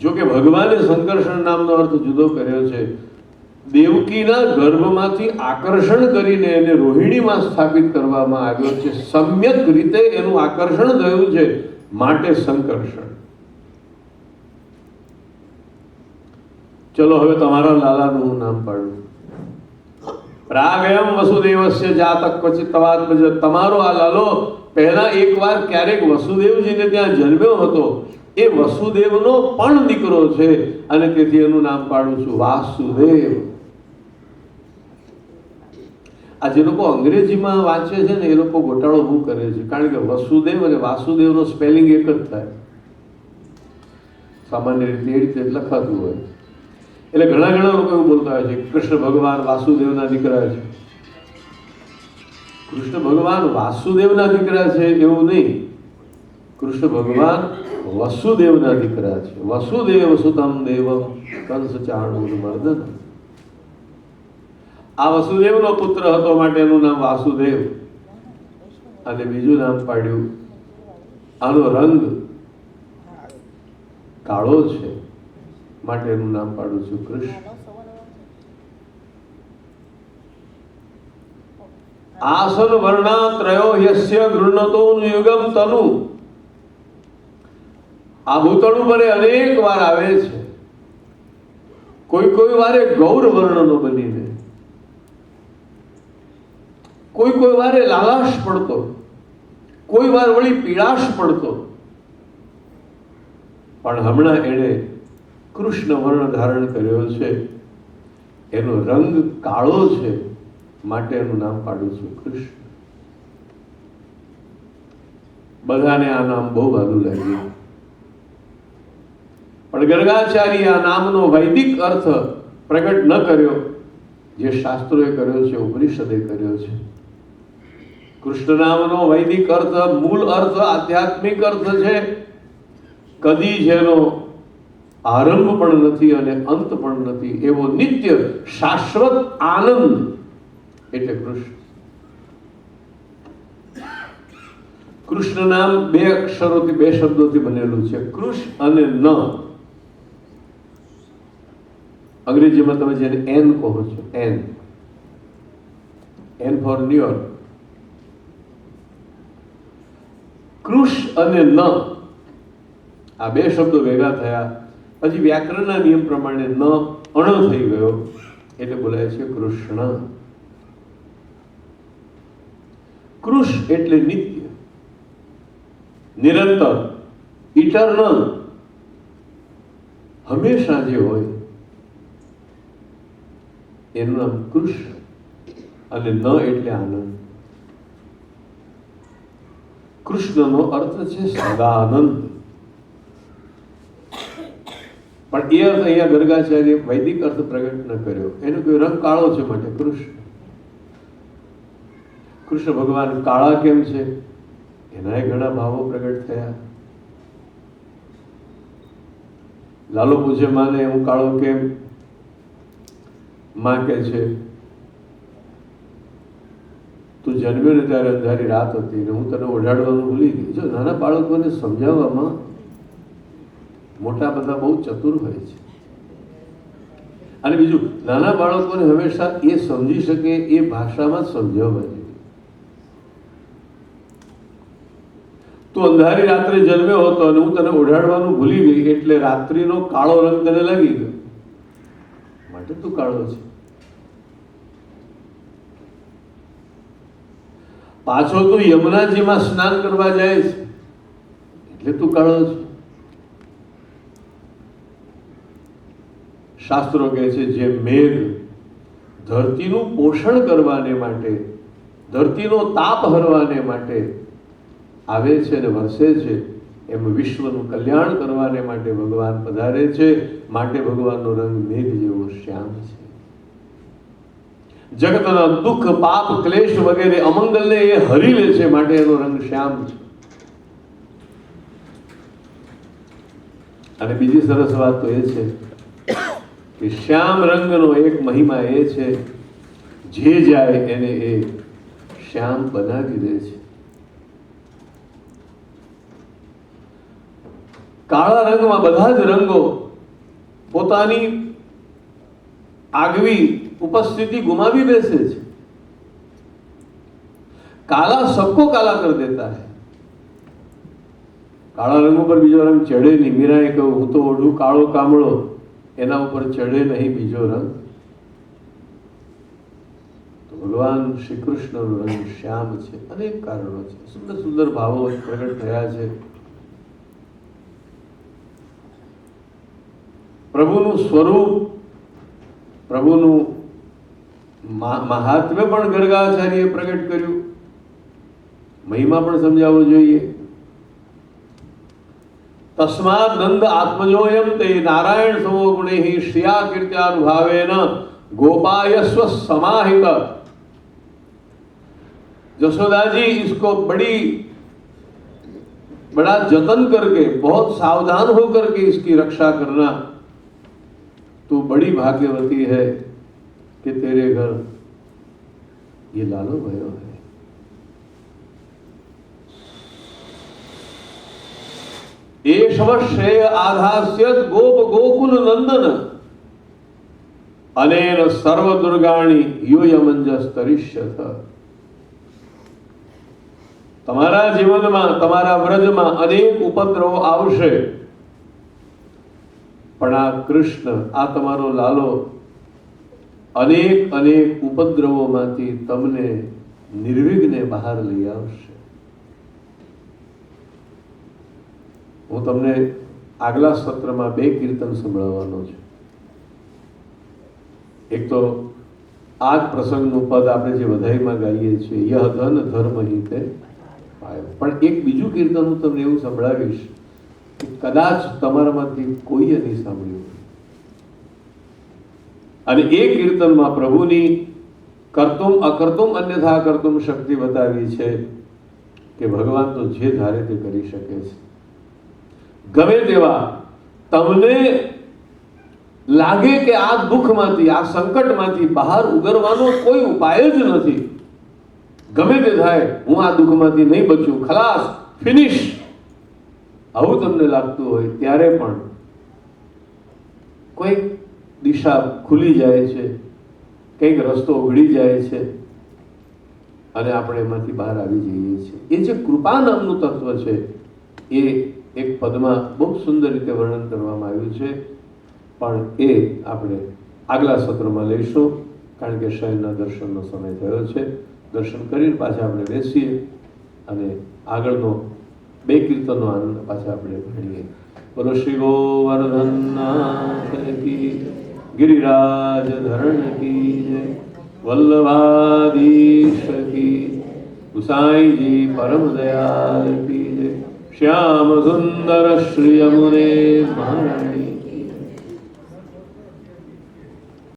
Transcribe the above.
જો કે ભગવાને સંકર્ષણ નામનો અર્થ જુદો કર્યો છે. દેવકીના ગર્ભમાંથી આકર્ષણ કરીને એને રોહિણીમાં સ્થાપિત કરવામાં આવ્યો છે. સમ્યક રીતે એનું આકર્ષણ થયું છે, માટે સંકર્ષણ. ચલો હવે તમારા લાલાનું હું નામ પાડું. પ્રાગયમ વસુદેવસ્ય જાતક ક્વચિત તવાત્મજ. તમારો આ લાલો પહેલા એકવાર ક્યારેક વસુદેવજીને ત્યાં જન્મ્યો હતો. એ વસુદેવનો પણ દીકરો છે અને તેથી એનું નામ પાડું છું વાસુદેવ. આ જે લોકો અંગ્રેજીમાં વાંચે છે ને એ લોકો ગોટાળો બહુ કરે છે, કારણ કે વસુદેવ અને વાસુદેવનો સ્પેલિંગ એક જ થાય. સામાન્ય રીતે એ રીતે લખાતું હોય. એટલે ઘણા લોકો એવું બોલતા હોય છે કૃષ્ણ ભગવાન વાસુદેવના દીકરા છે. કૃષ્ણ ભગવાન વાસુદેવના દીકરા છે એવું નહીં. કૃષ્ણ ભગવાન વસુદેવના દીકરા છે. વસુદેવ સુતમ દેવમ કંસ ચાણૂરમર્દન. આ વસુદેવનો પુત્ર હતો માટે એનું નામ વાસુદેવ. અને બીજું નામ પાડ્યું, આનો રંગ કાળો છે માટે એનું નામ પાડું છું કૃષ્ણ. આસન વર્ણા ત્રયો યસ્ય ગૃહ્ણતો યુગમ તનુ. આ ભૂતળું મને અનેક વાર આવે છે. કોઈ વારે ગૌર વર્ણનો બનીને, કોઈ વારે લાલાશ પડતો, કોઈ વાર વળી પીળાશ પડતો. પણ હમણાં એણે કૃષ્ણ વર્ણ ધારણ કર્યો છે. એનો રંગ કાળો છે માટે એનું નામ પાડું છું કૃષ્ણ. બધાને આ નામ બહુ સારું લાગ્યું. પણ ગર્ગાચાર્ય આ નામનો વૈદિક અર્થ પ્રગટ ન કર્યો, જે શાસ્ત્રોએ કર્યો છે, ઉપનિષદે કર્યો છે. કૃષ્ણ નામનો વૈદિક અર્થ, મૂળ અર્થ આધ્યાત્મિક અર્થ છે. કદી જેનો આરંભ પણ નથી અને અંત પણ નથી એવો નિત્ય શાશ્વત આનંદ એટલે કૃષ્ણ. કૃષ્ણ નામ બે અક્ષરોથી, બે શબ્દોથી બનેલું છે, કૃષ અને ન. અંગ્રેજીમાં તમે જેને એન કહો છો, એન ફોર ન્યુયોર્ક. કૃષ અને ન આ બે શબ્દો ભેગા થયા પછી વ્યાકરણના નિયમ પ્રમાણે ન અણ થઈ ગયો એટલે બોલાય છે કૃષ્ણ. કૃષ એટલે નિત્ય, નિરંતર, ઇટર્નલ, હંમેશા જે હોય એનું નામ કૃષ્ણ. અને ન એટલે આનંદ. કૃષ્ણનો અર્થ છે સદાનંદ. પણ એ અર્થ અહીંયા ગર્ગાચાર્ય વૈદિક અર્થ પ્રગટ ન કર્યો. એનો કોઈ રંગ કાળો છે માટે કૃષ્ણ. કૃષ્ણ ભગવાન કાળા કેમ છે એના ઘણા ભાવો પ્રગટ થયા. લાલો પૂછે માને હું કાળો કેમ? માં કે છે તું જન્મ્યો ને ત્યારે અંધારી રાત હતી ને હું તને ઓઢાડવાનું ભૂલી ગઈ. જો નાના બાળકોને સમજાવવામાં મોટા બધા બહુ ચતુર હોય છે. અને બીજું, નાના બાળકોને હંમેશા એ સમજી શકે એ ભાષામાં જ સમજાવવા જોઈએ. તું અંધારી રાત્રે જન્મ્યો હતો અને હું તને ઓઢાડવાનું ભૂલી ગઈ એટલે રાત્રિનો કાળો રંગ તને લાગી ગયો માટે તું કાળો છે. પાછો તું યમુનાજીમાં સ્નાન કરવા જાય છે એટલે તું કાળો છે. શાસ્ત્રો કહે છે જે મેઘ ધરતીનું પોષણ કરવાને માટે, ધરતીનો તાપ હરવાને માટે આવે છે અને વરસે છે, એમ વિશ્વનું કલ્યાણ કરવાને માટે ભગવાન પધારે છે. માટે ભગવાનનો રંગ મેઘ જેવો શ્યામ છે. જગતના દુઃખ, પાપ, ક્લેશ વગેરે અમંગલને એ હરી લે છે માટે એનો રંગ શ્યામ છે. અને બીજી સરસ વાત તો એ છે કે શ્યામ રંગનો એક મહિમા એ છે જે જાય એને એ શ્યામ બનાવી દે છે. કાળા રંગમાં બધા જ રંગો પોતાની આગવી उपस्थिति गुमावी बैसे छे। काला सबको काला कर देता है। काला रंग पर बीजो रंग चढ़े नहीं। मीराए कहूं हूँ तो ओढ़ू काळो कामळो, एना ऊपर चढ़े नहीं बीजो रंग। तो भगवान श्री कृष्ण रंग श्याम छे। अनेक कारणों छे, सुंदर सुंदर भावो प्रकट थया छे। प्रभुनु स्वरूप, प्रभुनु महात्म्य पण गर्गाचार्य प्रकट कर्યું, महिमा पण समजावવો જોઈએ। तस्मात् नंद आत्मजोयम ते नारायण समो गुणैः श्रिया कीर्त्यानुभावेन गोपायस्व समाहित। जसोदा जी इसको बड़ा जतन करके, बहुत सावधान होकर के इसकी रक्षा करना। तू बड़ी भाग्यवती है कि तेरे घर ये लालो भयो है। एषव श्रेय आधास्यत गोप गोकुल नंदन अनेन सर्व दुर्गाणी यूयमंजस तरिष्यत। તમારા જીવનમાં, તમારા વ્રજમાં અનેક ઉપદ્રવો આવશે, પણ આ કૃષ્ણ, આ તમારો લાલો અનેક અનેક ઉપદ્રવોમાંથી તમને નિર્વિઘ્ને બહાર લઈ આવશે। હું તમને આગલા સત્રમાં 2 કીર્તન સંભળાવવાનો છું। એક તો આ જ પ્રસંગનું પદ આપણે જે વધાઈમાં ગાઈએ છીએ, યહ ધન ધર્મ હિતે પાયો। પણ એક બીજું કીર્તન હું તમને એવું સંભળાવીશ કે કદાચ તમારામાંથી કોઈએ નહીં સાંભળ્યું। અને એ કીર્તનમાં પ્રભુની કર્તુમ અકર્તુમ અન્યથા કર્તુમ શક્તિ બતાવી છે કે ભગવાન તો જે ધારે તે કરી શકે છે। ગમે તેવા તમને લાગે કે આ દુઃખમાંથી, આ સંકટમાંથી બહાર ઉગરવાનો કોઈ ઉપાય જ નથી, ગમે તે થાય હું આ દુઃખમાંથી નહીં બચું, ખલાસ, ફિનિશ, આવું તમને લાગતું હોય ત્યારે પણ કોઈ દિશા ખુલી જાય છે, કંઈક રસ્તો ઉઘડી જાય છે અને આપણે એમાંથી બહાર આવી જઈએ છીએ। એ જે કૃપા નામનું તત્વ છે એ એક પદમાં બહુ સુંદર રીતે વર્ણન કરવામાં આવ્યું છે, પણ એ આપણે આગલા સત્રમાં લઈશું, કારણ કે શયનના દર્શનનો સમય થયો છે। દર્શન કરીને પાછા આપણે બેસીએ અને આગળનો 2 કીર્તનનો આનંદ પાછા આપણે ભણીએ। બોલો શ્રી ગોવર્ધનનાથ કી, गिरिराज धरण की जय, वल्लभाधीश की, गुसाई जी परम दयाल की जय, श्याम सुंदर श्री यमुने महारानी